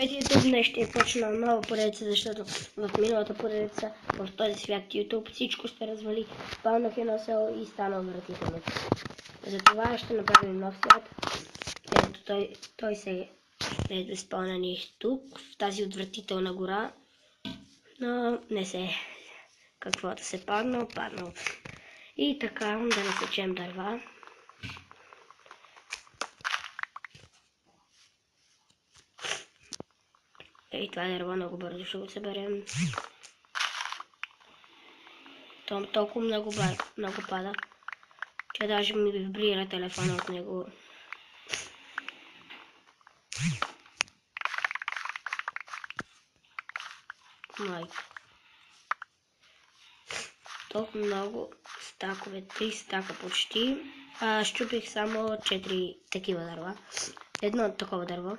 Здравейте, YouTube! Днес ще почна нова поредица, защото в миналата поредица в този свят YouTube всичко ще развали. Спалнах едно село и стана отвратително. Затова ще направим нов свят, където той се е изпълнен и тук, в тази отвратителна гора. Но не се каквото се паднал. И така, да насечем дърва. И това дърво много бързо ще го съберем. Том толкова много пада, че даже ми вибрира телефона от него. Майка. Толкова много стакове, 3 стака почти. Щупих само 4 такива дърва. Едно такова дърво.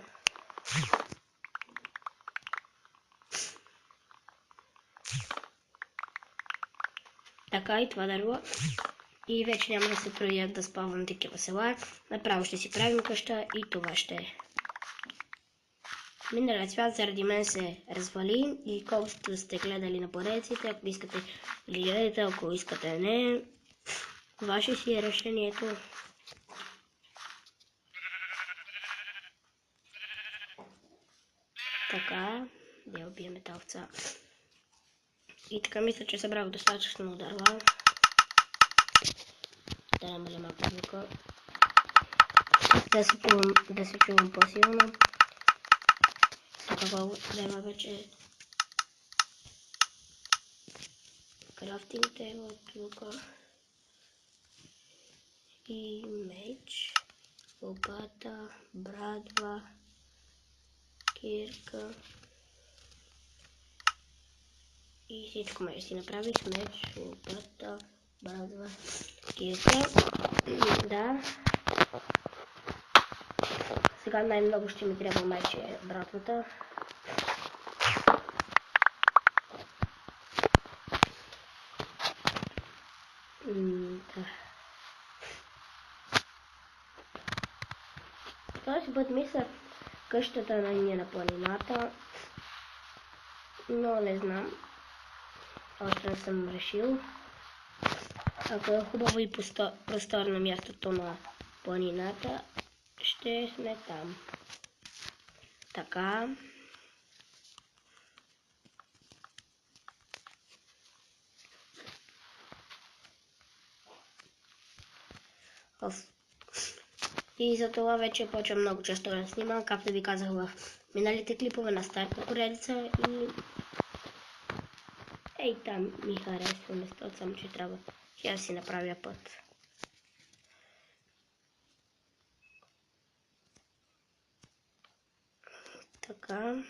Така и това дърво. И вече няма да се проявят да спавам такива села. Направо ще си правим къща и това ще е. Миналият свят заради мен се развали и колкото сте гледали на поредиците, ако искате гледайте, ако искате не, ваше си е решението. Така, да убием тази овца. И така мисля, че събрах достатъчно дърва. Да намаля малко звука. Да се чувам по-силно. Такова дърва вече. Крафтинг тейбъл тук. И меч. Лопата, брадва, кирка. И всичко може да си направиш. Меч, лопата, брадва, кирка. Да. Сега най-много ще ми трябва майче брадвата. Да. Този път мисля къщата на планината, но не знам. Още не съм решил. Ако е хубаво и просторно мястото на планината, ще сме там. Така. И за това вече почвам много често да снимам, както ви казах в миналите клипове на старта поредица. И ей, там ми харесва местото, само че трябва да си направя път. Така.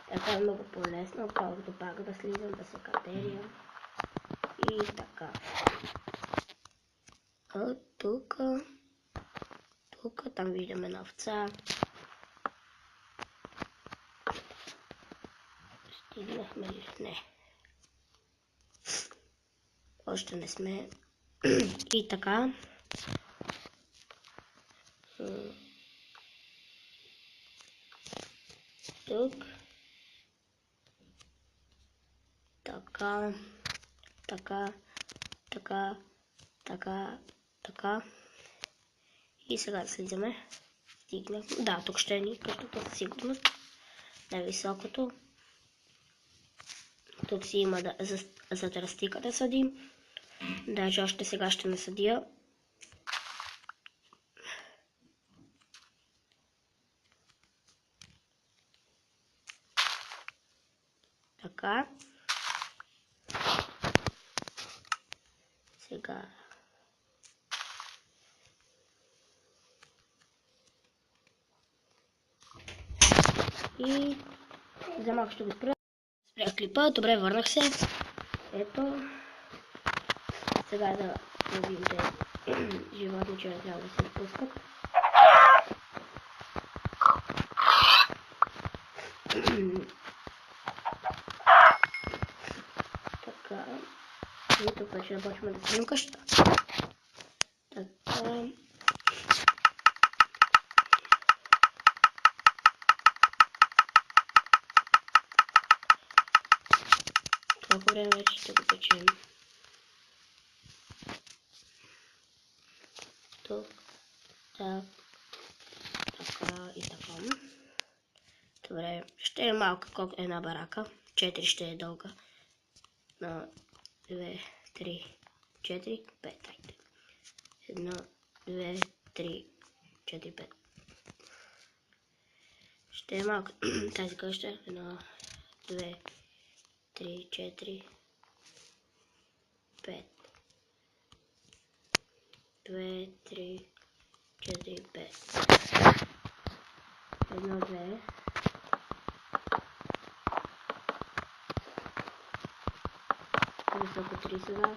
Така е много по-лесно, отколкото пак да слизам, да се катеря. И така. Тук там виждаме една овца. Стигнахме ли? Не. Още не сме. И така. Тук. Така. И сега да слизаме. Стигнахме. Да, тук ще е ни къщата със сигурност. Най-високото. Тук си има за тръстика да съдим. Даже още сега ще насъдя. Така. Сега. И за малко ще го спря. Спрях клипа. Добре, върнах се. Ето. Сега да видим животни, че трябва да се отпускат. Така. И тук вече започваме да снимем къщата. Колко време вече ще го печем? Тук, так, така и така. Добре, ще е малка колко една барака. 4 ще е дълга. 1, 2, 3, 4, 5. 1, 2, 3, 4, 5. Ще е малка тази къща. 1, 2, 3, 4, 5. 2, 3, 4, 5. 1, 2. Високо 3 сега.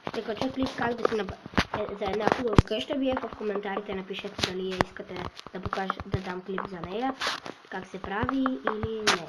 Ще кача клип как да си за една хубава къща. Вие в коментарите напишете дали я искате да покажа, да дам клип за нея, как се прави или не.